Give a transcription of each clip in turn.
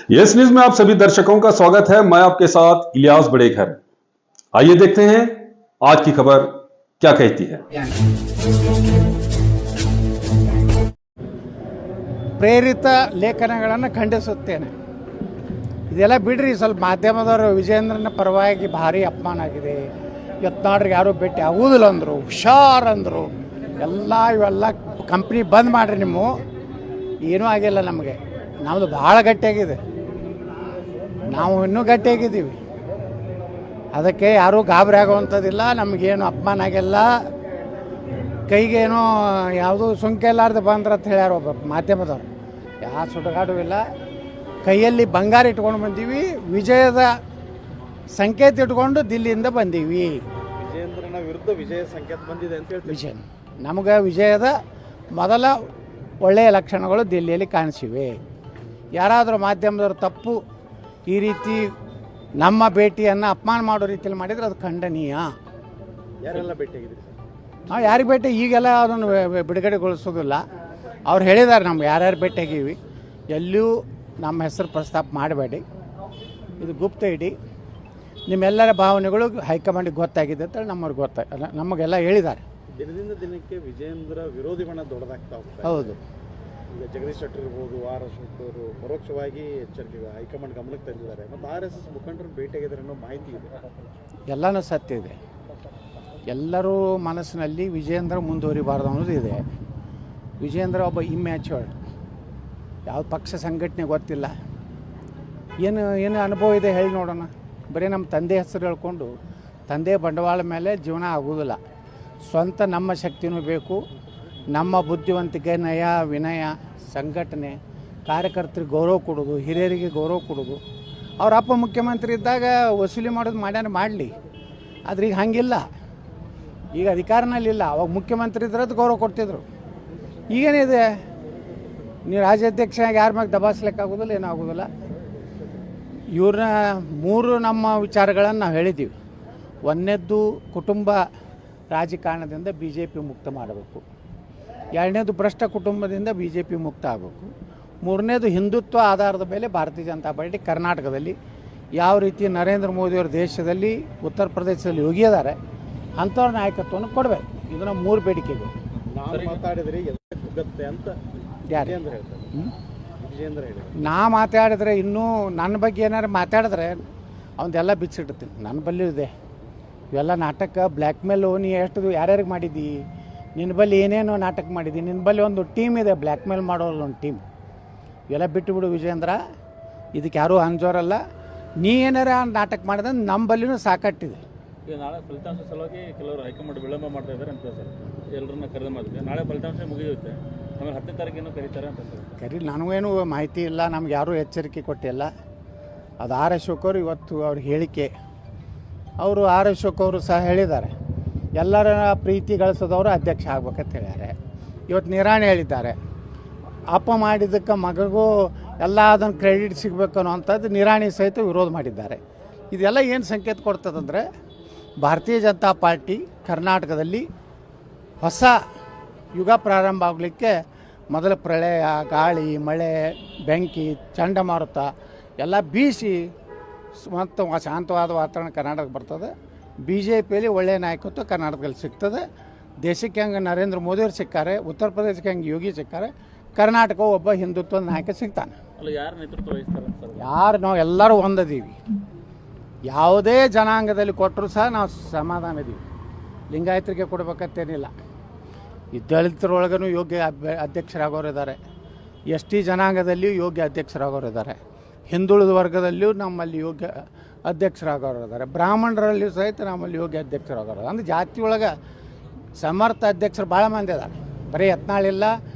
Yes news में आप सभी दर्शकों का स्वागत है। मैं आपके साथ इलियास बड़ेखर। आइए देखते हैं आज की खबर क्या कहती है। ಪ್ರೇರಿತ ಲೇಖನಗಳನ್ನು ಖಂಡಿಸುತ್ತೇನೆ. ಇದೆಲ್ಲ ಬಿಡ್ರಿ, ಸ್ವಲ್ಪ ಮಾಧ್ಯಮದವರು ವಿಜಯೇಂದ್ರನ ಪರವಾಗಿ ಭಾರಿ ಅಪಮಾನ ಆಗಿದೆ, ಯತ್ನಾಳ್ರಿಗೆ ಯಾರೂ ಭೇಟಿ ಆಗುವುದಿಲ್ಲ ಅಂದರು, ಹುಷಾರ್ ಅಂದರು, ಇವೆಲ್ಲ ಕಂಪ್ನಿ ಬಂದ್ ಮಾಡಿರಿ. ನಿಮ್ಮ ಏನೂ ಆಗಿಲ್ಲ, ನಮಗೆ ನಮ್ಮದು ಭಾಳ ಗಟ್ಟಿಯಾಗಿದೆ, ನಾವು ಇನ್ನೂ ಗಟ್ಟಿಯಾಗಿದ್ದೀವಿ. ಅದಕ್ಕೆ ಯಾರೂ ಗಾಬರಿ ಆಗುವಂಥದ್ದಿಲ್ಲ, ನಮಗೇನು ಅಪಮಾನ ಆಗಿಲ್ಲ, ಕೈಗೇನೋ ಯಾವುದೂ ಸುಂಕ ಇಲ್ಲಾರ್ದು ಬಂದ್ರೆ ಅಂತ ಹೇಳ್ಯಾರ ಒಬ್ಬ ಮಾಧ್ಯಮದವ್ರು. ಯಾವ ಸುಡುಗಾಡು ಇಲ್ಲ, ಕೈಯಲ್ಲಿ ಬಂಗಾರ ಇಟ್ಕೊಂಡು ಬಂದೀವಿ, ವಿಜಯದ ಸಂಕೇತ ಇಟ್ಕೊಂಡು ದಿಲ್ಲಿಯಿಂದ ಬಂದೀವಿ. ವಿಜಯೇಂದ್ರನ ವಿರುದ್ಧ ವಿಜಯ ಸಂಕೇತ ಬಂದಿದೆ ಅಂತ ಹೇಳ್ತೀವಿ. ವಿಜಯ ನಮಗೆ ವಿಜಯದ ಮೊದಲ ಒಳ್ಳೆಯ ಲಕ್ಷಣಗಳು ದಿಲ್ಲಿಯಲ್ಲಿ ಕಾಣಿಸಿವೆ. ಯಾರಾದರೂ ಮಾಧ್ಯಮದವರು ತಪ್ಪು ಈ ರೀತಿ ನಮ್ಮ ಭೇಟಿಯನ್ನು ಅಪಮಾನ ಮಾಡೋ ರೀತಿಯಲ್ಲಿ ಮಾಡಿದರೆ ಅದು ಖಂಡನೀಯ. ಯಾರೆಲ್ಲ ಭೇಟಿಯಾಗಿದ್ದೀರಿ? ನಾವು ಯಾರಿಗೆ ಭೇಟಿ ಈಗೆಲ್ಲ ಅದನ್ನು ಬಿಡುಗಡೆಗೊಳಿಸೋದಿಲ್ಲ. ಅವ್ರು ಹೇಳಿದ್ದಾರೆ ನಮ್ಗೆ ಯಾರ್ಯಾರು ಭೇಟಿಯಾಗೀವಿ, ಎಲ್ಲೂ ನಮ್ಮ ಹೆಸರು ಪ್ರಸ್ತಾಪ ಮಾಡಬೇಡಿ, ಇದು ಗುಪ್ತ ಇಡಿ, ನಿಮ್ಮೆಲ್ಲರ ಭಾವನೆಗಳು ಹೈಕಮಾಂಡಿಗೆ ಗೊತ್ತಾಗಿದೆ ಅಂತ ನಮಗೆಲ್ಲ ಹೇಳಿದ್ದಾರೆ. ದಿನದಿಂದ ದಿನಕ್ಕೆ ವಿಜಯೇಂದ್ರ ವಿರೋಧಿ ಬಣ ದೊಡ್ಡದಾಗ್ತಾ ಹೋಗ್ತಾರೆ. ಹೌದು, ಈಗ ಜಗದೀಶ್ ಶೆಟ್ಟರ್ ಇರ್ಬೋದು, RS ಶೆಟ್ಟರು ಪರೋಕ್ಷವಾಗಿ ಎಚ್ಚರಿಕೆ ಹೈಕಮಾಂಡ್ ಗಮನಕ್ಕೆ ತಂದಿದ್ದಾರೆ. ಮತ್ತು RSS ಮುಖಂಡರು ಭೇಟಿಯಾಗಿದ್ದಾರೆ ಅನ್ನೋ ಮಾಹಿತಿ ಇದೆ. ಎಲ್ಲನೂ ಸತ್ಯ ಇದೆ. ಎಲ್ಲರೂ ಮನಸ್ಸಿನಲ್ಲಿ ವಿಜಯೇಂದ್ರ ಮುಂದುವರಿಬಾರ್ದು ಅನ್ನೋದು ಇದೆ. ವಿಜಯೇಂದ್ರ ಒಬ್ಬ ಇಮ್ಯಾಚ್ಯೂರ್ಡ್, ಯಾವ ಪಕ್ಷ ಸಂಘಟನೆ ಗೊತ್ತಿಲ್ಲ, ಏನು ಅನುಭವ ಇದೆ ಹೇಳಿ ನೋಡೋಣ. ಬರೀ ನಮ್ಮ ತಂದೆ ಹೆಸರು ಹೇಳ್ಕೊಂಡು ತಂದೆ ಬಂಡವಾಳ ಮೇಲೆ ಜೀವನ ಆಗೋದಿಲ್ಲ. ಸ್ವಂತ ನಮ್ಮ ಶಕ್ತಿನೂ ಬೇಕು, ನಮ್ಮ ಬುದ್ಧಿವಂತಿಕೆ, ನಯ ವಿನಯ, ಸಂಘಟನೆ, ಕಾರ್ಯಕರ್ತರಿಗೆ ಗೌರವ ಕೊಡೋದು, ಹಿರಿಯರಿಗೆ ಗೌರವ ಕೊಡೋದು. ಅವ್ರ ಅಪ್ಪ ಮುಖ್ಯಮಂತ್ರಿ ಇದ್ದಾಗ ವಸೂಲಿ ಮಾಡೋದು ಮಾಡಲಿ, ಆದ್ರೆ ಈಗ ಹಂಗಿಲ್ಲ. ಈಗ ಅಧಿಕಾರನಲ್ಲಿಲ್ಲ, ಅವಾಗ ಮುಖ್ಯಮಂತ್ರಿ ಇದ್ರದ್ದು ಗೌರವ ಕೊಡ್ತಿದ್ರು. ಈಗೇನಿದೆ, ನೀವು ರಾಜ್ಯಾಧ್ಯಕ್ಷನಾಗಿ ಯಾರ ಮ್ಯಾಗೆ ದಬಾಯಿಸ್ಲಿಕ್ಕಾಗೋದಿಲ್ಲ, ಏನಾಗೋದಿಲ್ಲ. ಇವ್ರನ್ನ ಮೂರು ನಮ್ಮ ವಿಚಾರಗಳನ್ನು ನಾವು ಹೇಳಿದ್ದೀವಿ. ಒಂದನೇದ್ದು ಕುಟುಂಬ ರಾಜಕಾರಣದಿಂದ BJP ಮುಕ್ತ ಮಾಡಬೇಕು, ಎರಡನೇದು ಭ್ರಷ್ಟ ಕುಟುಂಬದಿಂದ BJP ಮುಕ್ತ ಆಗಬೇಕು, ಮೂರನೇದು ಹಿಂದುತ್ವ ಆಧಾರದ ಮೇಲೆ ಭಾರತೀಯ ಜನತಾ ಪಾರ್ಟಿ ಕರ್ನಾಟಕದಲ್ಲಿ ಯಾವ ರೀತಿ ನರೇಂದ್ರ ಮೋದಿಯವ್ರ ದೇಶದಲ್ಲಿ ಉತ್ತರ ಪ್ರದೇಶದಲ್ಲಿ ಯೋಗಿ ಇದ್ದಾರೆ ಅಂಥವ್ರ ನಾಯಕತ್ವವನ್ನು ಕೊಡಬೇಕು. ಇದನ್ನು ಮೂರು ಬೇಡಿಕೆಗಳು. ನಾನು ಮಾತಾಡಿದ್ರೆ ಹೋಗುತ್ತೆ ಅಂತ ವಿಜಯೇಂದ್ರ ಹೇಳ್ತಾರೆ. ವಿಜಯೇಂದ್ರ ಹೇಳಿ ನಾ ಮಾತಾಡಿದ್ರೆ, ಇನ್ನೂ ನನ್ನ ಬಗ್ಗೆ ಏನಾರು ಮಾತಾಡಿದ್ರೆ ಅವನ್ನೆಲ್ಲ ಬಿಚ್ಚಿಡ್ತೀನಿ. ನನ್ನ ಬಳಿ ಇದೆ ಇವೆಲ್ಲ ನಾಟಕ, ಬ್ಲ್ಯಾಕ್ ಮೇಲು. ನೀ ಎಷ್ಟು ಯಾರ್ಯಾರಿಗೆ ಮಾಡಿದ್ದಿ, ನಿನ್ನ ಬಳಿ ಏನೇನೋ ನಾಟಕ ಮಾಡಿದ್ದಿ, ನಿನ್ನ ಬಳಿ ಒಂದು ಟೀಮ್ ಇದೆ ಬ್ಲ್ಯಾಕ್ ಮೇಲ್ ಮಾಡೋಲ್ಲ, ಒಂದು ಟೀಮ್. ಇವೆಲ್ಲ ಬಿಟ್ಟುಬಿಡು ವಿಜಯೇಂದ್ರ, ಇದಕ್ಕೆ ಯಾರೂ ಅಂಜೋರಲ್ಲ. ನೀ ಏನಾರ ನಾಟಕ ಮಾಡಿದ್ರೆ ನಮ್ಮ ಬಳಿನೂ ಸಾಕಟ್ಟಿದೆ. ಈಗ ನಾಳೆ ಫಲಿತಾಂಶ ಸಲುವಾಗಿ ಕೆಲವರು ಹೈಕಮಾಂಡ್ ವಿಳಂಬ ಮಾಡ್ತಾ ಇದ್ದಾರೆ ಅಂತ ಸರ್, ಎಲ್ಲರನ್ನ ಕರೆದು ಮಾಡಿದ್ವಿ. ನಾಳೆ ಫಲಿತಾಂಶ ಮುಗಿಯುತ್ತೆ, ಆಮೇಲೆ 10ನೇ ತಾರೀಕೇನೋ ಕರೀತಾರೆ ಅಂತ ಕರೀ. ನನಗೇನು ಮಾಹಿತಿ ಇಲ್ಲ, ನಮ್ಗೆ ಯಾರೂ ಎಚ್ಚರಿಕೆ ಕೊಟ್ಟಿಲ್ಲ. ಅದು RS ಅಶೋಕ್ ಅವರು ಇವತ್ತು ಅವ್ರ ಹೇಳಿಕೆ, ಅವರು RS ಅಶೋಕ್ ಅವರು ಸಹ ಹೇಳಿದ್ದಾರೆ, ಎಲ್ಲರ ಪ್ರೀತಿ ಗಳಿಸೋದವರು ಅಧ್ಯಕ್ಷ ಆಗ್ಬೇಕಂತ ಹೇಳ್ಯಾರೆ. ಇವತ್ತು ನಿರಾಣಿ ಹೇಳಿದ್ದಾರೆ, ಅಪ್ಪ ಮಾಡಿದ್ದಕ್ಕೆ ಮಗಗೂ ಎಲ್ಲ ಅದನ್ನು ಕ್ರೆಡಿಟ್ ಸಿಗಬೇಕು ಅನ್ನೋವಂಥದ್ದು ನಿರಾಣಿ ಸಹಿತ ವಿರೋಧ ಮಾಡಿದ್ದಾರೆ. ಇದೆಲ್ಲ ಏನು ಸಂಕೇತ ಕೊಡ್ತದಂದರೆ, ಭಾರತೀಯ ಜನತಾ ಪಾರ್ಟಿ ಕರ್ನಾಟಕದಲ್ಲಿ ಹೊಸ ಯುಗ ಪ್ರಾರಂಭ ಆಗಲಿಕ್ಕೆ ಮೊದಲ ಪ್ರಳಯ, ಗಾಳಿ, ಮಳೆ, ಬೆಂಕಿ, ಚಂಡಮಾರುತ ಎಲ್ಲ ಬೀಸಿ ಮತ್ತು ಶಾಂತವಾದ ವಾತಾವರಣ ಕರ್ನಾಟಕಕ್ಕೆ ಬರ್ತದೆ. BJPಯಲ್ಲಿ ಒಳ್ಳೆಯ ನಾಯಕತ್ವ ಕರ್ನಾಟಕದಲ್ಲಿ ಸಿಗ್ತದೆ. ದೇಶಕ್ಕೆ ಹಂಗೆ ನರೇಂದ್ರ ಮೋದಿಯವರು ಸಿಕ್ಕಾರೆ, ಉತ್ತರ ಪ್ರದೇಶಕ್ಕೆ ಹಂಗೆ ಯೋಗಿ ಸಿಕ್ಕಾರೆ, ಕರ್ನಾಟಕ ಒಬ್ಬ ಹಿಂದುತ್ವದ ನಾಯಕ ಸಿಗ್ತಾನೆ. ಅಲ್ಲ, ಯಾರು ನೇತೃತ್ವ ವಹಿಸ್ತಾರೆ ಸರ್? ಯಾರು ನಾವು ಎಲ್ಲರೂ ಒಂದದೀವಿ. ಯಾವುದೇ ಜನಾಂಗದಲ್ಲಿ ಕೊಟ್ಟರು ಸಹ ನಾವು ಸಮಾಧಾನ ಇದ್ದೀವಿ. ಲಿಂಗಾಯತರಿಗೆ ಕೊಡಬೇಕಂತೇನಿಲ್ಲ. ಈ ದಲಿತರೊಳಗೂ ಯೋಗ್ಯ ಅಧ್ಯಕ್ಷರಾಗೋರು ಇದ್ದಾರೆ, ST ಜನಾಂಗದಲ್ಲಿಯೂ ಯೋಗ್ಯ ಅಧ್ಯಕ್ಷರಾಗೋರು ಇದ್ದಾರೆ, ಹಿಂದುಳಿದ ವರ್ಗದಲ್ಲಿಯೂ ನಮ್ಮಲ್ಲಿ ಯೋಗ್ಯ ಅಧ್ಯಕ್ಷರಾಗೋರು ಇದ್ದಾರೆ, ಬ್ರಾಹ್ಮಣರಲ್ಲಿಯೂ ಸಹಿತ ನಮ್ಮಲ್ಲಿ ಯೋಗ್ಯ ಅಧ್ಯಕ್ಷರಾಗೋರು. ಅಂದರೆ ಜಾತಿ ಒಳಗೆ ಸಮರ್ಥ ಅಧ್ಯಕ್ಷರು ಭಾಳ ಮಂದಿ ಇದ್ದಾರೆ. ಬರೀ ಯತ್ನಾಳಿಲ್ಲ,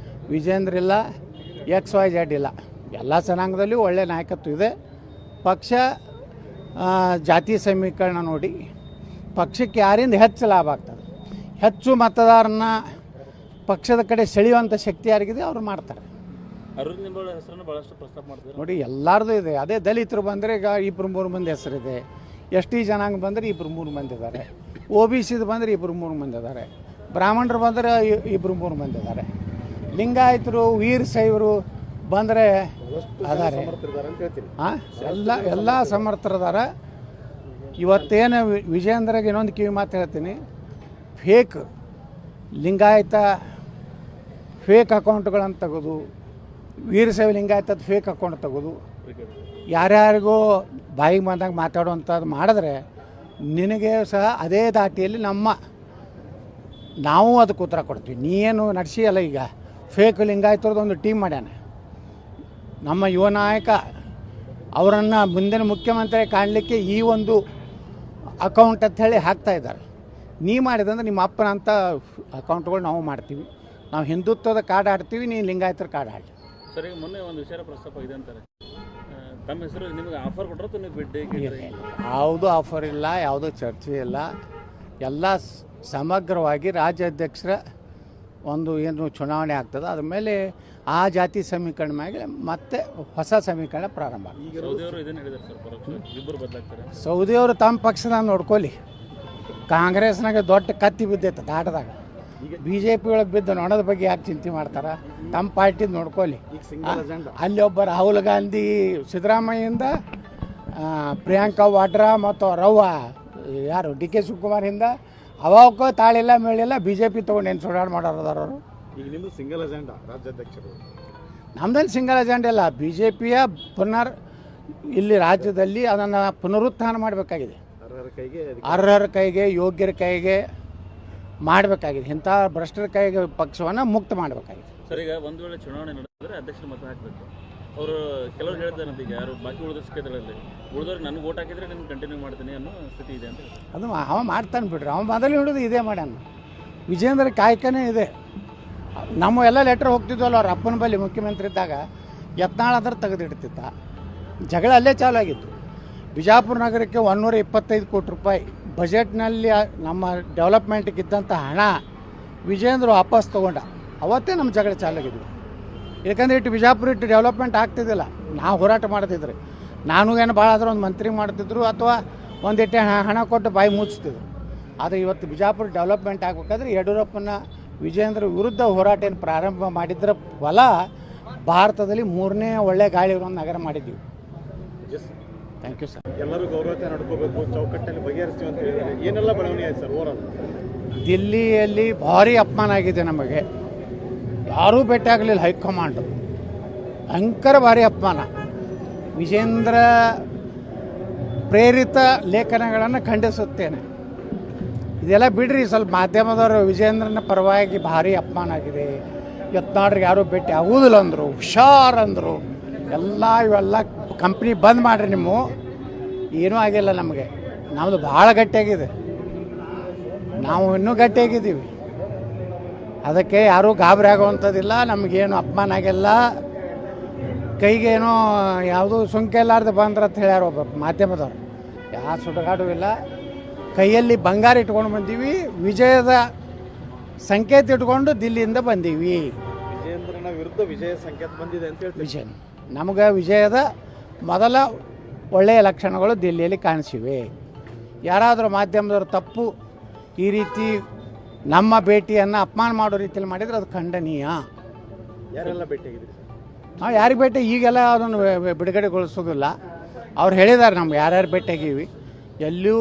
ವಿಜೇಂದ್ರ ಇಲ್ಲ, XYZ ಇಲ್ಲ, ಎಲ್ಲ ಜನಾಂಗದಲ್ಲಿಯೂ ಒಳ್ಳೆಯ ನಾಯಕತ್ವ ಇದೆ. ಪಕ್ಷ ಜಾತಿ ಸಮೀಕರಣ ನೋಡಿ ಪಕ್ಷಕ್ಕೆ ಯಾರಿಂದ ಹೆಚ್ಚು ಲಾಭ ಆಗ್ತದೆ, ಹೆಚ್ಚು ಮತದಾರನ ಪಕ್ಷದ ಕಡೆ ಸೆಳೆಯುವಂಥ ಶಕ್ತಿ ಯಾರಿಗಿದೆ ಅವ್ರು ಮಾಡ್ತಾರೆ. ಅರವಿಂದ್ ನಿಂಬಾಳ ಹೆಸರನ್ನು ಭಾಳಷ್ಟು ಪ್ರಸ್ತಾಪ ಮಾಡ್ತಾರೆ ನೋಡಿ, ಎಲ್ಲರದು ಇದೆ. ಅದೇ ದಲಿತರು ಬಂದರೆ ಈಗ 2-3 ಮಂದಿ ಹೆಸರಿದೆ, ST ಜನಾಂಗ ಬಂದರೆ 2-3 ಮಂದಿ ಇದ್ದಾರೆ, OBCದು ಬಂದರೆ 2-3 ಮಂದಿ ಇದ್ದಾರೆ, ಬ್ರಾಹ್ಮಣರು ಬಂದರೆ 2-3 ಮಂದಿ ಇದ್ದಾರೆ, ಲಿಂಗಾಯತರು, ವೀರಶೈವರು, ಬಂದರೆ ಬಹಳಷ್ಟು ಜನ ಅದಾರೆ. ಸಮರ್ಥರಿದ್ದಾರೆ ಅಂತ ಹೇಳ್ತೀನಿ. ಹಾಂ ಎಲ್ಲ ಸಮರ್ಥರದಾರ. ಇವತ್ತೇನು ವಿಜೇಂದ್ರಗೆ ಇನ್ನೊಂದು ಕಿವಿ ಮಾತು ಹೇಳ್ತೀನಿ, ಫೇಕ್ ಲಿಂಗಾಯತ ಫೇಕ್ ಅಕೌಂಟ್ಗಳನ್ನು ತೆಗೆದು, ವೀರಶೈವ ಲಿಂಗಾಯತದ ಫೇಕ್ ಅಕೌಂಟ್ ತೆಗೆದು ಯಾರ್ಯಾರಿಗೂ ಬಾಯಿಗೆ ಬಂದಾಗ ಮಾತಾಡುವಂಥದ್ದು ಮಾಡಿದ್ರೆ ನಿನಗೆ ಸಹ ಅದೇ ದಾಟಿಯಲ್ಲಿ ನಾವು ಅದಕ್ಕೆ ಉತ್ತರ ಕೊಡ್ತೀವಿ. ನೀನು ನಡೆಸಿಯಲ್ಲ, ಈಗ ಫೇಕ್ ಲಿಂಗಾಯತರದ್ದು ಒಂದು ಟೀಮ್ ಮಾಡ್ಯಾನ ನಮ್ಮ ಯುವ ನಾಯಕ, ಅವರನ್ನು ಮುಂದಿನ ಮುಖ್ಯಮಂತ್ರಿ ಕಾಣಲಿಕ್ಕೆ ಈ ಒಂದು ಅಕೌಂಟ್ ಅಂತ ಹೇಳಿ ಹಾಕ್ತಾಯಿದ್ದಾರೆ. ನೀ ಮಾಡಿದಂದ್ರೆ ನಿಮ್ಮ ಅಪ್ಪನಂಥ ಅಕೌಂಟ್ಗಳು ನಾವು ಮಾಡ್ತೀವಿ. ನಾವು ಹಿಂದುತ್ವದ ಕಾರ್ಡ್ ಆಡ್ತೀವಿ, ನೀ ಲಿಂಗಾಯತರ ಕಾರ್ಡ್ ಆಡಿ. ಸರ್, ಈಗ ಮೊನ್ನೆ ಒಂದು ವಿಚಾರ ಪ್ರಸ್ತಾಪ ಇದೆ ಅಂತಾರೆ, ತಮ್ಮ ಹೆಸರು ನಿಮಗೆ ಆಫರ್ ಕೊಟ್ಟರೆ ನೀವು ಬಿಡ್ಡಿ ಯಾವುದೂ ಆಫರ್ ಇಲ್ಲ, ಯಾವುದೂ ಚರ್ಚೆ ಇಲ್ಲ. ಎಲ್ಲ ಸಮಗ್ರವಾಗಿ ರಾಜ್ಯಾಧ್ಯಕ್ಷರ ಒಂದು ಏನು ಚುನಾವಣೆ ಆಗ್ತದೆ, ಅದ್ರ ಮೇಲೆ ಆ ಜಾತಿ ಸಮೀಕರಣ ಮೇಲೆ ಮತ್ತೆ ಹೊಸ ಸಮೀಕರಣ ಪ್ರಾರಂಭ. ಈಗ ಸೌದಿಯವರು ಇದನ್ನು ಹೇಳಿದ್ದಾರೆ ಸರ್, ಪರೋಕ್ಷ ಇಬ್ಬರು ಬದಲಾಗ್ತಾರೆ. ಸೌದಿಯವರು ತಮ್ಮ ಪಕ್ಷದ ನೋಡ್ಕೊಳ್ಳಿ. ಕಾಂಗ್ರೆಸ್ನಾಗ ದೊಡ್ಡ ಕತ್ತಿ ಬಿದ್ದೈತೆ ದಾಟದಾಗ. BJP ಒಳಗೆ ಬಿದ್ದು ನೊಣದ ಬಗ್ಗೆ ಯಾಕೆ ಚಿಂತೆ ಮಾಡ್ತಾರೆ? ತಮ್ಮ ಪಾರ್ಟಿದು ನೋಡ್ಕೊಳ್ಳಿ. ಅಲ್ಲಿ ಒಬ್ಬ ರಾಹುಲ್ ಗಾಂಧಿ ಸಿದ್ದರಾಮಯ್ಯಿಂದ, ಪ್ರಿಯಾಂಕಾ ವಾಡ್ರಾ ಮತ್ತು ರವ್ವ ಯಾರು DK ಶಿವಕುಮಾರಿಂದ ಅವಕ್ಕೂ ತಾಳಿಲ್ಲ ಮೇಳಿಲ್ಲ BJP ತೊಗೊಂಡು ಏನು ಸುಡಾಡ್ ಮಾಡೋರದಾರ ಅವರು. ಈಗ ನಿಮ್ಮದು ಸಿಂಗಲ್ ಅಜೆಂಡಾ ರಾಜ್ಯಾಧ್ಯಕ್ಷರು? ನಮ್ದಲ್ಲಿ ಸಿಂಗಲ್ ಅಜೆಂಡ ಇಲ್ಲ. BJPಯ ಇಲ್ಲಿ ರಾಜ್ಯದಲ್ಲಿ ಅದನ್ನು ಪುನರುತ್ಥಾನ ಮಾಡಬೇಕಾಗಿದೆ. ಅರ್ಹರ ಕೈಗೆ ಯೋಗ್ಯರ ಕೈಗೆ ಮಾಡಬೇಕಾಗಿದೆ. ಇಂಥ ಭ್ರಷ್ಟರ ಕೈಗೆ ಪಕ್ಷವನ್ನು ಮುಕ್ತ ಮಾಡಬೇಕಾಗಿದೆ. ಸರ್, ಈಗ ಒಂದು ವೇಳೆ ಚುನಾವಣೆ ನಡೆದರೆ ಅಧ್ಯಕ್ಷರು ಮತ ಹಾಕಬೇಕು. ಅವರು ಕೆಲವರು ಹೇಳಿದಾರಂತ, ಈಗ ಯಾರು ಬಾಕಿ ಉಳಿದ ಕ್ಷೇತ್ರಗಳಲ್ಲಿ ಉಳಿದವ್ರಿಗೆ ನನಗೆ ಓಟ್ ಹಾಕಿದರೆ ನಾನು ಕಂಟಿನ್ಯೂ ಮಾಡ್ತೀನಿ ಅನ್ನೋ ಸ್ಥಿತಿ ಇದೆ ಅಂತ. ಅದು ಅವ ಮಾಡ್ತಾನೆ ಬಿಡ್ರಿ, ಅವ ಮೊದಲು ಹಿಡಿದು ಇದೇ ಮಾಡ್ಯಾನ. ವಿಜೇಂದ್ರ ಕಾಯ್ಕನೇ ಇದೆ. ನಮ್ಮ ಎಲ್ಲ ಲೆಟ್ರ್ ಹೋಗ್ತಿದ್ವಲ್ಲ ಅವ್ರ ಅಪ್ಪನ ಬಳಿ ಮುಖ್ಯಮಂತ್ರಿ ಇದ್ದಾಗ, ಯತ್ನಾಳ್ ಅಂದ್ರೆ ತೆಗೆದಿಡ್ತಿದ್ದ. ಜಗಳ ಅಲ್ಲೇ ಚಾಲು ಆಗಿತ್ತು. ಬಿಜಾಪುರ ನಗರಕ್ಕೆ 125 ಕೋಟಿ ರೂಪಾಯಿ ಬಜೆಟ್ನಲ್ಲಿ ನಮ್ಮ ಡೆವಲಪ್ಮೆಂಟ್ಗೆ ಇದ್ದಂಥ ಹಣ ವಿಜೇಂದ್ರ ವಾಪಸ್ ತೊಗೊಂಡ. ಅವತ್ತೇ ನಮ್ಮ ಜಗಳ ಚಾಲಾಗಿದ್ವಿ. ಯಾಕಂದರೆ ಇಟ್ಟು ಬಿಜಾಪುರ ಇಟ್ಟು ಡೆವಲಪ್ಮೆಂಟ್ ಆಗ್ತಿದ್ದಿಲ್ಲ. ನಾವು ಹೋರಾಟ ಮಾಡ್ತಿದ್ರಿ. ನಾನು ಏನು ಭಾಳ ಆದ್ರೆ ಒಂದು ಮಂತ್ರಿ ಮಾಡ್ತಿದ್ರು ಅಥವಾ ಒಂದಿಟ್ಟೆ ಹಣ ಕೊಟ್ಟು ಬಾಯಿ ಮುಚ್ತಿದ್ರು. ಆದರೆ ಇವತ್ತು ಬಿಜಾಪುರ ಡೆವಲಪ್ಮೆಂಟ್ ಆಗಬೇಕಾದ್ರೆ ಯಡಿಯೂರಪ್ಪನ ವಿಜೇಂದ್ರ ವಿರುದ್ಧ ಹೋರಾಟ ಏನು ಪ್ರಾರಂಭ ಮಾಡಿದ್ರ ಫಲ ಭಾರತದಲ್ಲಿ 3ನೇ ಒಳ್ಳೆ ಗಾಳಿ ಇರೋ ನಗರ ಮಾಡಿದ್ದೀವಿ. Thank you sir. ಎಲ್ಲರೂ ಗೌರವತೆ ನಡ್ಕೋಬೇಕು, ಚೌಕಟ್ಟಲ್ಲಿ ಬಗೆಹರಿಸ್ತೀವಿ ಅಂತ ಹೇಳಿದ್ದಾರೆ. ಏನೆಲ್ಲ ಬೆಳವಣಿಗೆ ಆಯ್ತು ಸರ್ ಓವರಾಲ್? ದಿಲ್ಲಿಯಲ್ಲಿ ಭಾರಿ ಅಪಮಾನ ಆಗಿದೆ ನಮಗೆ. ಯಾರೂ ಭೇಟಿ ಆಗಲಿಲ್ಲ ಹೈಕಮಾಂಡ್. ಭಯಂಕರ ಭಾರಿ ಅಪಮಾನ. ವಿಜೇಂದ್ರ ಪ್ರೇರಿತ ಲೇಖನಗಳನ್ನು ಖಂಡಿಸುತ್ತೇನೆ. ಇದೆಲ್ಲ ಬಿಡ್ರಿ, ಸ್ವಲ್ಪ ಮಾಧ್ಯಮದವರು ವಿಜೇಂದ್ರನ ಪರವಾಗಿ ಭಾರಿ ಅಪಮಾನ ಆಗಿದೆ. ಯತ್ನಾಳ್ರಿಗೆ ಯಾರೂ ಭೇಟಿ ಆಗುವುದಿಲ್ಲ ಅಂದರು, ಹುಷಾರ್ ಅಂದರು. ಇವೆಲ್ಲ ಕಂಪ್ನಿ ಬಂದ್ ಮಾಡಿರಿ. ನಿಮ್ಮ ಏನೂ ಆಗಿಲ್ಲ ನಮಗೆ. ನಮ್ಮದು ಭಾಳ ಗಟ್ಟಿಯಾಗಿದೆ. ನಾವು ಇನ್ನೂ ಗಟ್ಟಿಯಾಗಿದ್ದೀವಿ. ಅದಕ್ಕೆ ಯಾರೂ ಗಾಬರಿ ಆಗುವಂಥದ್ದಿಲ್ಲ. ನಮಗೇನು ಅಪಮಾನ ಆಗಿಲ್ಲ. ಕೈಗೇನೋ ಯಾವುದೂ ಸುಂಕ ಇಲ್ಲಾರ್ದು ಬಂದ್ರೆ ಅಂತ ಹೇಳ್ಯಾರ ಒಬ್ಬ ಮಾಧ್ಯಮದವ್ರು. ಯಾವ ಸುಡುಗಾಡು ಇಲ್ಲ. ಕೈಯಲ್ಲಿ ಬಂಗಾರ ಇಟ್ಕೊಂಡು ಬಂದೀವಿ. ವಿಜಯದ ಸಂಕೇತ ಇಟ್ಕೊಂಡು ದಿಲ್ಲಿಯಿಂದ ಬಂದೀವಿ. ವಿಜೇಂದ್ರನ ವಿರುದ್ಧ ವಿಜಯ ಸಂಕೇತ ಬಂದಿದೆ ಅಂತ ಹೇಳ್ತೀವಿ. ವಿಜಯ ನಮಗೆ ವಿಜಯದ ಮೊದಲ ಒಳ್ಳೆಯ ಲಕ್ಷಣಗಳು ದಿಲ್ಲಿಯಲ್ಲಿ ಕಾಣಿಸಿವೆ. ಯಾರಾದರೂ ಮಾಧ್ಯಮದವರು ತಪ್ಪು ಈ ರೀತಿ ನಮ್ಮ ಭೇಟಿಯನ್ನು ಅಪಮಾನ ಮಾಡೋ ರೀತಿಯಲ್ಲಿ ಮಾಡಿದರೆ ಅದು ಖಂಡನೀಯ. ಯಾರೆಲ್ಲ ಭೇಟಿಯಾಗಿದ್ದೀರಿ? ನಾವು ಯಾರಿಗೆ ಭೇಟಿ ಈಗೆಲ್ಲ ಅದನ್ನು ಬಿಡುಗಡೆಗೊಳಿಸೋದಿಲ್ಲ. ಅವ್ರು ಹೇಳಿದ್ದಾರೆ ನಮ್ಗೆ ಯಾರ್ಯಾರು ಭೇಟಿಯಾಗೀವಿ. ಎಲ್ಲಿಯೂ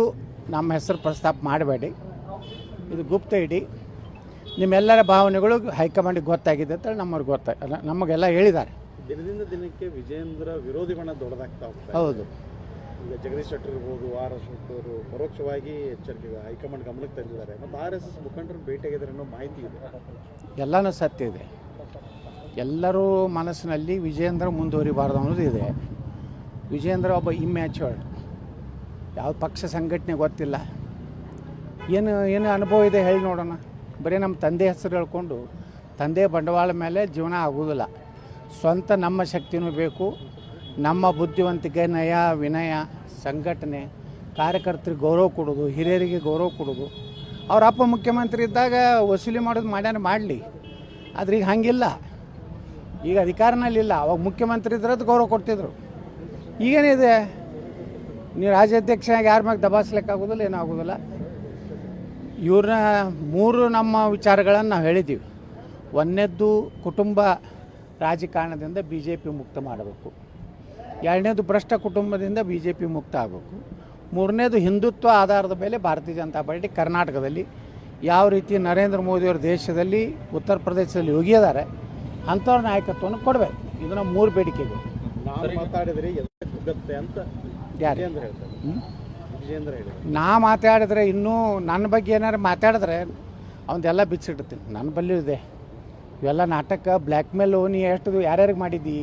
ನಮ್ಮ ಹೆಸರು ಪ್ರಸ್ತಾಪ ಮಾಡಬೇಡಿ, ಇದು ಗುಪ್ತ ಇಡಿ. ನಿಮ್ಮೆಲ್ಲರ ಭಾವನೆಗಳು ಹೈಕಮಾಂಡಿಗೆ ಗೊತ್ತಾಗಿದೆ ಅಂತ ನಮ್ಮವ್ರಿಗೆ ನಮಗೆಲ್ಲ ಹೇಳಿದ್ದಾರೆ. ದಿನದಿಂದ ದಿನಕ್ಕೆ ವಿಜೇಂದ್ರ ವಿರೋಧಿ ಬಣ ದೊಡ್ಡದಾಗ್ತಾ ಹೋಗ್ತಾರೆ. ಹೌದು. ಈಗ ಜಗದೀಶ್ ಶೆಟ್ಟರ್ ಇರ್ಬೋದು, RS ಅವರು ಪರೋಕ್ಷವಾಗಿ ಎಚ್ಚರಿಕೆ ಹೈಕಮಾಂಡ್ ಗಮನಕ್ಕೆ ತಂದಿದ್ದಾರೆ. ಮತ್ತು RSS ಮುಖಂಡರು ಭೇಟಿಯಾಗಿದ್ದಾರೆ ಅನ್ನೋ ಮಾಹಿತಿ ಇದೆ. ಎಲ್ಲನೂ ಸತ್ಯ ಇದೆ. ಎಲ್ಲರೂ ಮನಸ್ಸಿನಲ್ಲಿ ವಿಜೇಂದ್ರ ಮುಂದುವರಿಬಾರ್ದು ಅನ್ನೋದು ಇದೆ. ವಿಜೇಂದ್ರ ಒಬ್ಬ ಇಮ್ಯಾಚೂರ್ಡ್, ಯಾವ ಪಕ್ಷ ಸಂಘಟನೆ ಗೊತ್ತಿಲ್ಲ. ಏನು ಅನುಭವ ಇದೆ ಹೇಳಿ ನೋಡೋಣ. ಬರೀ ನಮ್ಮ ತಂದೆ ಹೆಸರು ಹೇಳ್ಕೊಂಡು ತಂದೆ ಬಂಡವಾಳ ಮೇಲೆ ಜೀವನ ಆಗೋದಿಲ್ಲ. ಸ್ವಂತ ನಮ್ಮ ಶಕ್ತಿನೂ ಬೇಕು. ನಮ್ಮ ಬುದ್ಧಿವಂತಿಕೆ, ನಯ ವಿನಯ, ಸಂಘಟನೆ, ಕಾರ್ಯಕರ್ತರಿಗೆ ಗೌರವ ಕೊಡೋದು, ಹಿರಿಯರಿಗೆ ಗೌರವ ಕೊಡೋದು. ಅವ್ರ ಅಪ್ಪ ಮುಖ್ಯಮಂತ್ರಿ ಇದ್ದಾಗ ವಸೂಲಿ ಮಾಡೋದು ಮಾಡಲಿ. ಆದರೆ ಈಗ ಹಾಗಿಲ್ಲ. ಈಗ ಅಧಿಕಾರನಲ್ಲಿಲ್ಲ. ಅವಾಗ ಮುಖ್ಯಮಂತ್ರಿ ಇದ್ರದ್ದು ಗೌರವ ಕೊಡ್ತಿದ್ರು. ಈಗೇನಿದೆ, ನೀವು ರಾಜ್ಯಾಧ್ಯಕ್ಷನಾಗಿ ಯಾರ ಮ್ಯಾಗೆ ದಬಾಯಿಸ್ಲಿಕ್ಕಾಗೋದಿಲ್ಲ, ಏನೂ ಆಗೋದಿಲ್ಲ. ಇವ್ರನ್ನ 3 ನಮ್ಮ ವಿಚಾರಗಳನ್ನು ನಾವು ಹೇಳಿದ್ದೀವಿ. ಒಂದನೇದ್ದು ಕುಟುಂಬ ರಾಜಕಾರಣದಿಂದ ಬಿ ಜೆ ಪಿ ಮುಕ್ತ ಮಾಡಬೇಕು. ಎರಡನೇದು ಭ್ರಷ್ಟ ಕುಟುಂಬದಿಂದ ಬಿ ಜೆ ಪಿ ಮುಕ್ತ ಆಗಬೇಕು. ಮೂರನೇದು ಹಿಂದುತ್ವ ಆಧಾರದ ಮೇಲೆ ಭಾರತೀಯ ಜನತಾ ಪಾರ್ಟಿ ಕರ್ನಾಟಕದಲ್ಲಿ ಯಾವ ರೀತಿ ನರೇಂದ್ರ ಮೋದಿಯವ್ರ ದೇಶದಲ್ಲಿ ಉತ್ತರ ಪ್ರದೇಶದಲ್ಲಿ ಯೋಗಿ ಇದ್ದಾರೆ ಅಂಥವ್ರ ನಾಯಕತ್ವವನ್ನು ಕೊಡಬೇಕು. ಇದನ್ನು 3 ಬೇಡಿಕೆಗಳು. ನಾನು ಮಾತಾಡಿದ್ರೆ ಎದುಗುತ್ತೆ ಅಂತ ಯಾರು ವಿಜೇಂದ್ರ ಹೇಳ್ತಾರೆ. ವಿಜೇಂದ್ರ ಹೇಳಿದ್ರು. ನಾ ಮಾತಾಡಿದ್ರೆ ಇನ್ನೂ ನನ್ನ ಬಗ್ಗೆ ಏನಾರು ಮಾತಾಡಿದ್ರೆ ಅವನ್ನೆಲ್ಲ ಬಿಚ್ಚಿಡ್ತೀನಿ. ನನ್ನ ಬಳಿ ಇದೆ ಇವೆಲ್ಲ ನಾಟಕ, ಬ್ಲ್ಯಾಕ್ ಮೇಲು. ನೀ ಎಷ್ಟು ಯಾರ್ಯಾರಿಗೆ ಮಾಡಿದ್ದಿ,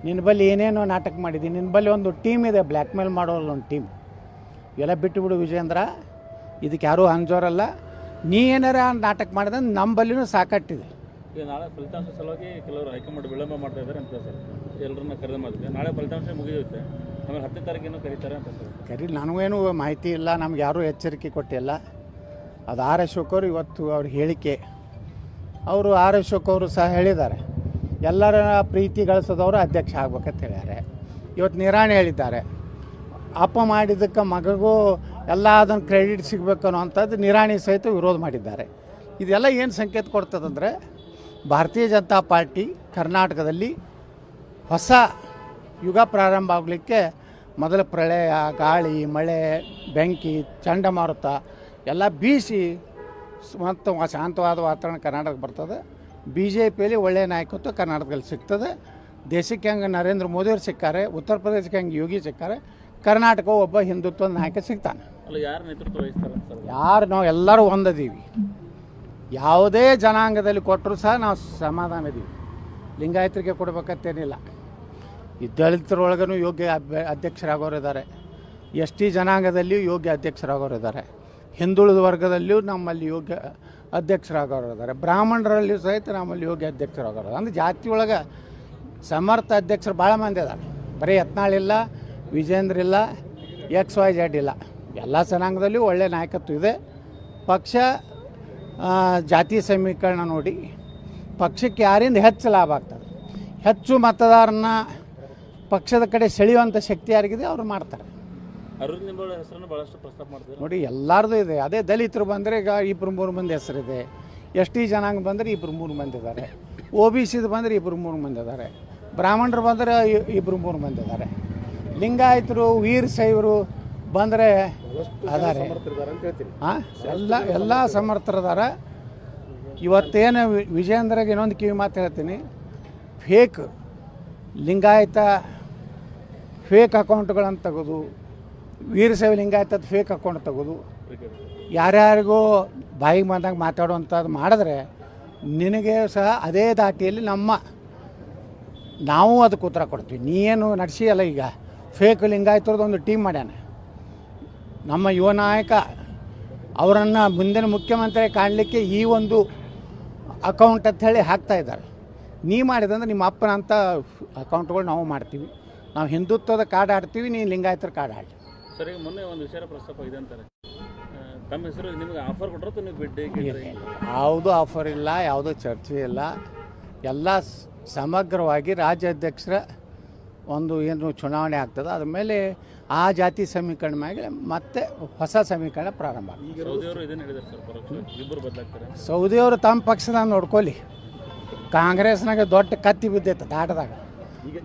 ನಿನ್ನ ಬಳಿ ಏನೇನೋ ನಾಟಕ ಮಾಡಿದ್ದಿ, ನಿನ್ನ ಬಳಿ ಒಂದು ಟೀಮ್ ಇದೆ ಬ್ಲ್ಯಾಕ್ ಮೇಲ್ ಮಾಡೋಲ್ಲ, ಒಂದು ಟೀಮ್. ಇವೆಲ್ಲ ಬಿಟ್ಟುಬಿಡು ವಿಜೇಂದ್ರ, ಇದಕ್ಕೆ ಯಾರೂ ಅಂಜೋರಲ್ಲ. ನೀ ಏನಾರ ನಾಟಕ ಮಾಡಿದ್ರೆ ನಮ್ಮ ಬಳಿನೂ ಸಾಕಟ್ಟಿದೆ. ಈಗ ನಾಳೆ ಫಲಿತಾಂಶ ಸಲುವಾಗಿ ಕೆಲವರು ಹೈಕಮಾಂಡ್ ವಿಳಂಬ ಮಾಡ್ತಾ ಇದ್ದಾರೆ ಅಂತ ಸರ್, ಎಲ್ಲರನ್ನ ಕರೆದು ಮಾಡಿದ್ರೆ ನಾಳೆ ಫಲಿತಾಂಶ ಮುಗಿಯುತ್ತೆ, ಆಮೇಲೆ 10ನೇ ತಾರೀಕೇನೋ ಕರೀತಾರೆ ಅಂತ ಸರ್. ಕರಿ, ನನಗೇನು ಮಾಹಿತಿ ಇಲ್ಲ, ನಮ್ಗೆ ಯಾರೂ ಎಚ್ಚರಿಕೆ ಕೊಟ್ಟಿಲ್ಲ. ಅದು ಆರ್ ಅಶೋಕ್ ಅವರು ಇವತ್ತು ಅವ್ರ ಹೇಳಿಕೆ, ಅವರು ಆರ್ ಅಶೋಕ್ ಅವರು ಸಹ ಹೇಳಿದ್ದಾರೆ ಎಲ್ಲರ ಪ್ರೀತಿ ಗಳಿಸೋದವರು ಅಧ್ಯಕ್ಷ ಆಗ್ಬೇಕಂತ ಹೇಳ್ಯಾರೆ. ಇವತ್ತು ನಿರಾಣಿ ಹೇಳಿದ್ದಾರೆ, ಅಪ್ಪ ಮಾಡಿದ್ದಕ್ಕೆ ಮಗಗೂ ಎಲ್ಲ ಅದನ್ನು ಕ್ರೆಡಿಟ್ ಸಿಗಬೇಕು ಅನ್ನೋವಂಥದ್ದು ನಿರಾಣಿ ಸಹಿತ ವಿರೋಧ ಮಾಡಿದ್ದಾರೆ. ಇದೆಲ್ಲ ಏನು ಸಂಕೇತ ಕೊಡ್ತದಂದರೆ ಭಾರತೀಯ ಜನತಾ ಪಾರ್ಟಿ ಕರ್ನಾಟಕದಲ್ಲಿ ಹೊಸ ಯುಗ ಪ್ರಾರಂಭ ಆಗಲಿಕ್ಕೆ ಮೊದಲ ಪ್ರಳಯ, ಗಾಳಿ, ಮಳೆ, ಬೆಂಕಿ, ಚಂಡಮಾರುತ ಎಲ್ಲ ಬೀಸಿ ಮತ್ತು ಶಾಂತವಾದ ವಾತಾವರಣ ಕರ್ನಾಟಕಕ್ಕೆ ಬರ್ತದೆ. ಬಿ ಜೆ ಪಿಯಲ್ಲಿ ಒಳ್ಳೆಯ ನಾಯಕತ್ವ ಕರ್ನಾಟಕದಲ್ಲಿ ಸಿಗ್ತದೆ. ದೇಶಕ್ಕೆ ಹೆಂಗೆ ನರೇಂದ್ರ ಮೋದಿಯವರು ಸಿಕ್ಕಾರೆ, ಉತ್ತರ ಪ್ರದೇಶಕ್ಕೆ ಹೆಂಗೆ ಯೋಗಿ ಸಿಕ್ಕಾರೆ, ಕರ್ನಾಟಕ ಒಬ್ಬ ಹಿಂದುತ್ವದ ನಾಯಕ ಸಿಗ್ತಾನೆ. ಅಲ್ಲ, ಯಾರು ನೇತೃತ್ವ ವಹಿಸ್ತಾರೆ ಸರ್? ಯಾರು ನಾವು ಎಲ್ಲರೂ ಒಂದದೀವಿ. ಯಾವುದೇ ಜನಾಂಗದಲ್ಲಿ ಕೊಟ್ಟರು ಸಹ ನಾವು ಸಮಾಧಾನ ಇದ್ದೀವಿ. ಲಿಂಗಾಯತರಿಗೆ ಕೊಡ್ಬೇಕಂತೇನಿಲ್ಲ. ಈ ದಲಿತರೊಳಗೂ ಯೋಗ್ಯ ಅಧ್ಯಕ್ಷರಾಗೋರು ಇದ್ದಾರೆ, ಎಸ್ ಟಿ ಜನಾಂಗದಲ್ಲಿಯೂ ಯೋಗ್ಯ ಅಧ್ಯಕ್ಷರಾಗೋರು ಇದ್ದಾರೆ, ಹಿಂದುಳಿದ ವರ್ಗದಲ್ಲಿಯೂ ನಮ್ಮಲ್ಲಿ ಯೋಗ್ಯ ಅಧ್ಯಕ್ಷರಾಗೋರು ಇದ್ದಾರೆ, ಬ್ರಾಹ್ಮಣರಲ್ಲಿಯೂ ಸಹಿತ ನಮ್ಮಲ್ಲಿ ಯೋಗ್ಯ ಅಧ್ಯಕ್ಷರಾಗೋರು. ಅಂದರೆ ಜಾತಿ ಒಳಗೆ ಸಮರ್ಥ ಅಧ್ಯಕ್ಷರು ಭಾಳ ಮಂದಿ ಇದ್ದಾರೆ. ಬರೀ ಯತ್ನಾಳ್ ಇಲ್ಲ, ವಿಜೇಂದ್ರ ಇಲ್ಲ, XYZ ಇಲ್ಲ. ಎಲ್ಲ ಜನಾಂಗದಲ್ಲಿಯೂ ಒಳ್ಳೆಯ ನಾಯಕತ್ವ ಇದೆ. ಪಕ್ಷ ಜಾತಿ ಸಮೀಕರಣ ನೋಡಿ ಪಕ್ಷಕ್ಕೆ ಯಾರಿಂದ ಹೆಚ್ಚು ಲಾಭ ಆಗ್ತದೆ, ಹೆಚ್ಚು ಮತದಾರನ ಪಕ್ಷದ ಕಡೆ ಸೆಳೆಯುವಂಥ ಶಕ್ತಿ ಯಾರಿಗಿದೆ ಅವ್ರು ಮಾಡ್ತಾರೆ. ಅರವಿಂದ್ ನಿಂಬಾಳ ಹೆಸರನ್ನು ಭಾಳಷ್ಟು ಪ್ರಸ್ತಾಪ ಮಾಡ್ತಾರೆ ನೋಡಿ, ಎಲ್ಲರದು ಇದೆ. ಅದೇ ದಲಿತರು ಬಂದರೆ ಈಗ 2-3 ಮಂದಿ ಹೆಸರಿದೆ, ಎಸ್ ಟಿ ಜನಾಂಗ ಬಂದರೆ 2-3 ಮಂದಿ ಇದ್ದಾರೆ, OBCದು ಬಂದರೆ 2-3 ಮಂದಿ ಇದ್ದಾರೆ, ಬ್ರಾಹ್ಮಣರು ಬಂದರೆ 2-3 ಮಂದಿ ಇದ್ದಾರೆ, ಲಿಂಗಾಯತರು, ವೀರಶೈವರು ಬಂದರೆ ಅದಾರೆ. ಹಾಂ, ಎಲ್ಲ ಸಮರ್ಥರದಾರ. ಇವತ್ತೇನು ವಿಜೇಂದ್ರಗೆ ಇನ್ನೊಂದು ಕಿವಿ ಮಾತು ಹೇಳ್ತೀನಿ, ಫೇಕ್ ಲಿಂಗಾಯತ ಫೇಕ್ ಅಕೌಂಟ್ಗಳನ್ನು ತೆಗೆದು, ವೀರಶೈವ ಲಿಂಗಾಯತದ ಫೇಕ್ ಅಕೌಂಟ್ ತೆಗೆದು ಯಾರ್ಯಾರಿಗೂ ಬಾಯಿಗೆ ಬಂದಾಗ ಮಾತಾಡುವಂಥದ್ದು ಮಾಡಿದ್ರೆ ನಿನಗೆ ಸಹ ಅದೇ ದಾಟಿಯಲ್ಲಿ ನಾವು ಅದಕ್ಕೆ ಉತ್ತರ ಕೊಡ್ತೀವಿ. ನೀನು ನಡೆಸಿಯಲ್ಲ, ಈಗ ಫೇಕ್ ಲಿಂಗಾಯತರದ್ದು ಒಂದು ಟೀಮ್ ಮಾಡ್ಯಾನ ನಮ್ಮ ಯುವ ನಾಯಕ, ಅವರನ್ನು ಮುಂದಿನ ಮುಖ್ಯಮಂತ್ರಿ ಕಾಣಲಿಕ್ಕೆ ಈ ಒಂದು ಅಕೌಂಟ್ ಅಂತ ಹೇಳಿ ಹಾಕ್ತಾಯಿದ್ದಾರೆ. ನೀ ಮಾಡಿದಂದ್ರೆ ನಿಮ್ಮ ಅಪ್ಪನಂಥ ಅಕೌಂಟ್ಗಳು ನಾವು ಮಾಡ್ತೀವಿ. ನಾವು ಹಿಂದುತ್ವದ ಕಾರ್ಡ್ ಆಡ್ತೀವಿ, ನೀನು ಲಿಂಗಾಯತರ ಕಾರ್ಡ್ ಆಡಿ. ಸರ್, ಈಗ ಮೊನ್ನೆ ಒಂದು ವಿಚಾರ ಪ್ರಸ್ತಾಪ ಇದೆ ಅಂತಾರೆ, ತಮ್ಮ ಹೆಸರು ನಿಮಗೆ ಆಫರ್ ಕೊಟ್ಟರು ನೀವು ಬಿಡ್ಡಿ? ಯಾವುದೂ ಆಫರ್ ಇಲ್ಲ, ಯಾವುದೂ ಚರ್ಚೆ ಇಲ್ಲ. ಎಲ್ಲ ಸಮಗ್ರವಾಗಿ ರಾಜ್ಯಾಧ್ಯಕ್ಷರ ಒಂದು ಏನು ಚುನಾವಣೆ ಆಗ್ತದೆ, ಅದ್ರ ಮೇಲೆ ಆ ಜಾತಿ ಸಮೀಕರಣ ಮೇಲೆ ಮತ್ತೆ ಹೊಸ ಸಮೀಕರಣ ಪ್ರಾರಂಭ ಆಗ್ತದೆ. ಸೌದಿಯವರು ಇದನ್ನು ಹೇಳಿದ್ದಾರೆ ಸರ್, ಪರೋಕ್ಷ ಇಬ್ಬರು ಬದಲಾಗ್ತಾರೆ. ಸೌದಿಯವರು ತಮ್ಮ ಪಕ್ಷದಾಗ ನೋಡ್ಕೊಳ್ಳಿ. ಕಾಂಗ್ರೆಸ್ನಾಗ ದೊಡ್ಡ ಕತ್ತಿ ಬಿದ್ದೈತೆ ದಾಟದಾಗ.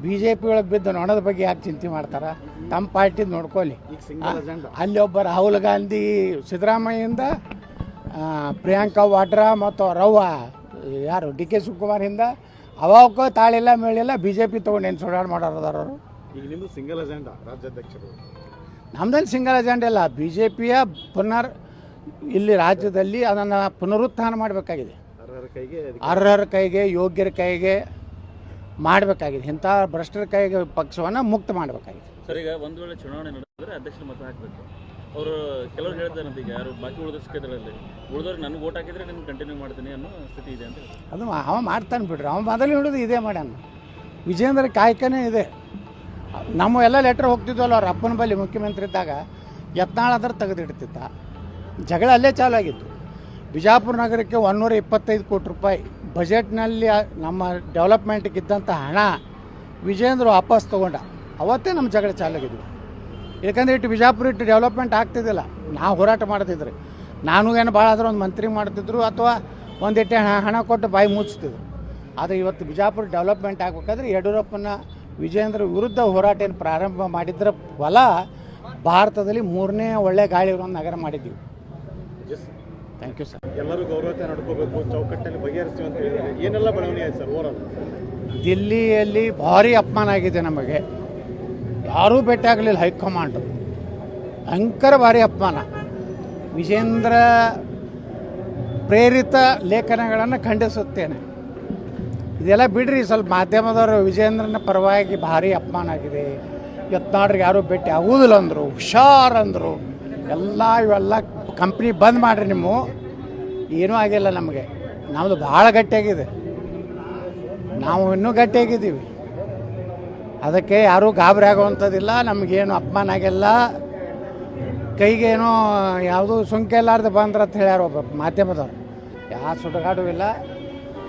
BJP ಒಳಗೆ ಬಿದ್ದು ನೊಣದ ಬಗ್ಗೆ ಯಾಕೆ ಚಿಂತೆ ಮಾಡ್ತಾರೆ? ತಮ್ಮ ಪಾರ್ಟಿದು ನೋಡ್ಕೊಳ್ಳಿ. ಅಲ್ಲಿ ಒಬ್ಬ ರಾಹುಲ್ ಗಾಂಧಿ, ಸಿದ್ದರಾಮಯ್ಯಿಂದ ಪ್ರಿಯಾಂಕಾ ವಾಡ್ರಾ ಮತ್ತು ರವ್ವ ಯಾರು DK ಶಿವಕುಮಾರಿಂದ ಅವಕ್ಕೂ ತಾಳಿಲ್ಲ ಮೇಳಿಲ್ಲ, BJP ತೊಗೊಂಡು ಏನು ಸುಡಾಡ್ ಮಾಡೋರದಾರ ಅವರು. ಈಗ ನಿಮ್ಮದು ಸಿಂಗಲ್ ಅಜೆಂಡಾ ರಾಜ್ಯಾಧ್ಯಕ್ಷರು? ನಮ್ಮದಲ್ಲಿ ಸಿಂಗಲ್ ಅಜೆಂಡಾ ಇಲ್ಲ. BJPಯ ಇಲ್ಲಿ ರಾಜ್ಯದಲ್ಲಿ ಅದನ್ನು ಪುನರುತ್ಥಾನ ಮಾಡಬೇಕಾಗಿದೆ. ಅರ್ಹರ ಕೈಗೆ, ಯೋಗ್ಯರ ಕೈಗೆ ಮಾಡಬೇಕಾಗಿದೆ. ಇಂಥ ಭ್ರಷ್ಟರ ಕೈಗೆ ಪಕ್ಷವನ್ನು ಮುಕ್ತ ಮಾಡಬೇಕಾಗಿದೆ. ಸರ್, ಈಗ ಒಂದು ವೇಳೆ ಚುನಾವಣೆ ನಡೆದರೆ ಅಧ್ಯಕ್ಷರ ಮತ ಹಾಕಬೇಕು. ಅವರು ಕೆಲವರು ಹೇಳ್ತಾರಂತ, ಈಗ ಯಾರು ಬಾಕಿ ಉಳಿದ ಕ್ಷೇತ್ರಗಳಲ್ಲಿ ಉಳಿದವ್ರಿಗೆ ನನಗೆ ಓಟ್ ಹಾಕಿದರೆ ನಿಮ್ಗೆ ಕಂಟಿನ್ಯೂ ಮಾಡ್ತೀನಿ ಅನ್ನೋ ಸ್ಥಿತಿ ಇದೆ ಅಂತ. ಅದು ಅವ ಮಾಡ್ತಾನೆ ಬಿಡ್ರಿ, ಅವ ಮೊದಲು ಹಿಡಿದು ಇದೇ ಮಾಡ್ಯಾನ. ವಿಜೇಂದ್ರ ಕಾಯ್ಕನೇ ಇದೆ. ನಮ್ಮ ಎಲ್ಲ ಲೆಟ್ರ್ ಹೋಗ್ತಿದ್ವಲ್ಲ ಅವ್ರ ಅಪ್ಪನ ಬಳಿ ಮುಖ್ಯಮಂತ್ರಿ ಇದ್ದಾಗ, ಯತ್ನಾಳ್ ಆದ್ರೆ ತೆಗೆದಿಡ್ತಿದ್ದ. ಜಗಳ ಅಲ್ಲೇ ಚಾಲು ಆಗಿತ್ತು. ಬಿಜಾಪುರ ನಗರಕ್ಕೆ 125 ಕೋಟಿ ರೂಪಾಯಿ ಬಜೆಟ್ನಲ್ಲಿ ನಮ್ಮ ಡೆವಲಪ್ಮೆಂಟ್ಗೆ ಇದ್ದಂಥ ಹಣ ವಿಜೇಂದ್ರ ವಾಪಸ್ ತೊಗೊಂಡ. ಅವತ್ತೇ ನಮ್ಮ ಜಗಳ ಚಾಲಾಗಿದ್ವಿ. ಯಾಕಂದರೆ ಇಟ್ಟು ಬಿಜಾಪುರ ಇಟ್ಟು ಡೆವಲಪ್ಮೆಂಟ್ ಆಗ್ತಿದ್ದಿಲ್ಲ. ನಾವು ಹೋರಾಟ ಮಾಡ್ತಿದ್ರಿ. ನಾನು ಏನು ಭಾಳ ಆದ್ರೆ ಒಂದು ಮಂತ್ರಿ ಮಾಡ್ತಿದ್ರು ಅಥವಾ ಒಂದಿಟ್ಟೆ ಹಣ ಕೊಟ್ಟು ಬಾಯಿ ಮುಚ್ತಿದ್ರು. ಆದರೆ ಇವತ್ತು ಬಿಜಾಪುರ ಡೆವಲಪ್ಮೆಂಟ್ ಆಗಬೇಕಾದ್ರೆ ಯಡಿಯೂರಪ್ಪನ ವಿಜೇಂದ್ರ ವಿರುದ್ಧ ಹೋರಾಟ ಏನು ಪ್ರಾರಂಭ ಮಾಡಿದ್ರ ಫಲ ಭಾರತದಲ್ಲಿ 3ನೇ ಒಳ್ಳೆ ಗಾಳಿ ಇರೋ ನಗರ ಮಾಡಿದ್ದೀವಿ. Thank you sir. ಎಲ್ಲರೂ ಗೌರವತೆ ನಡ್ಕೋಬೇಕು, ಚೌಕಟ್ಟಲ್ಲಿ ಬಗೆಹರಿಸ್ತೀವಿ ಅಂತ ಹೇಳಿದ್ದಾರೆ. ಏನೆಲ್ಲ ಬೆಳವಣಿಗೆ ಆಯ್ತು ಸರ್ ಓವರಾಲ್? ದಿಲ್ಲಿಯಲ್ಲಿ ಭಾರಿ ಅಪಮಾನ ಆಗಿದೆ ನಮಗೆ. ಯಾರೂ ಭೇಟಿ ಆಗಲಿಲ್ಲ ಹೈಕಮಾಂಡ್, ಭಯಂಕರ ಭಾರಿ ಅಪಮಾನ. ವಿಜೇಂದ್ರ ಪ್ರೇರಿತ ಲೇಖನಗಳನ್ನು ಖಂಡಿಸುತ್ತೇನೆ. ಇದೆಲ್ಲ ಬಿಡ್ರಿ, ಸ್ವಲ್ಪ ಮಾಧ್ಯಮದವರು ವಿಜೇಂದ್ರನ ಪರವಾಗಿ ಭಾರಿ ಅಪಮಾನ ಆಗಿದೆ. ಯತ್ನಾಳ್ರಿಗೆ ಯಾರೂ ಭೇಟಿ ಆಗುವುದಿಲ್ಲ ಅಂದರು, ಹುಷಾರ್ ಅಂದರು. ಇವೆಲ್ಲ ಕಂಪ್ನಿ ಬಂದ್ ಮಾಡಿರಿ, ನೀವು ಏನೂ ಆಗಿಲ್ಲ ನಮಗೆ. ನಮ್ಮದು ಭಾಳ ಗಟ್ಟಿಯಾಗಿದೆ, ನಾವು ಇನ್ನೂ ಗಟ್ಟಿಯಾಗಿದ್ದೀವಿ. ಅದಕ್ಕೆ ಯಾರೂ ಗಾಬರಿ ಆಗುವಂಥದ್ದಿಲ್ಲ. ನಮಗೇನು ಅಪಮಾನ ಆಗಿಲ್ಲ, ಕೈಗೇನೋ ಯಾವುದೂ ಸುಂಕ ಇಲ್ಲಾರ್ದು ಬಂದ್ರೆ ಅಂತ ಹೇಳ್ಯಾರ ಒಬ್ಬ ಮಾಧ್ಯಮದವ್ರು. ಯಾವ ಸುಡುಗಾಡು ಇಲ್ಲ,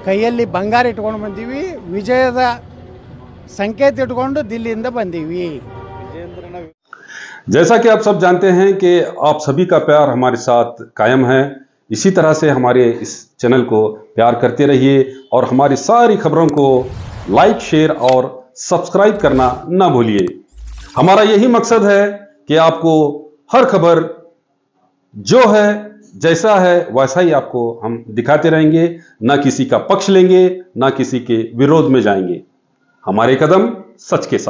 ಕೈಯಲ್ಲಿ ಬಂಗಾರ ಇಟ್ಕೊಂಡು ಬಂದೀವಿ, ವಿಜಯದ ಸಂಕೇತ ಇಟ್ಕೊಂಡು ದಿಲ್ಲಿಯಿಂದ ಬಂದೀವಿ. जैसा कि आप सब जानते हैं कि आप सभी का प्यार हमारे साथ कायम है। इसी तरह से हमारे इस चैनल को प्यार करते रहिए और हमारी सारी खबरों को लाइक, शेयर और सब्सक्राइब करना ना भूलिए। हमारा यही मकसद है कि आपको हर खबर जो है जैसा है वैसा ही आपको हम दिखाते रहेंगे, ना किसी का पक्ष लेंगे, ना किसी के विरोध में जाएंगे। हमारे कदम सच के साथ।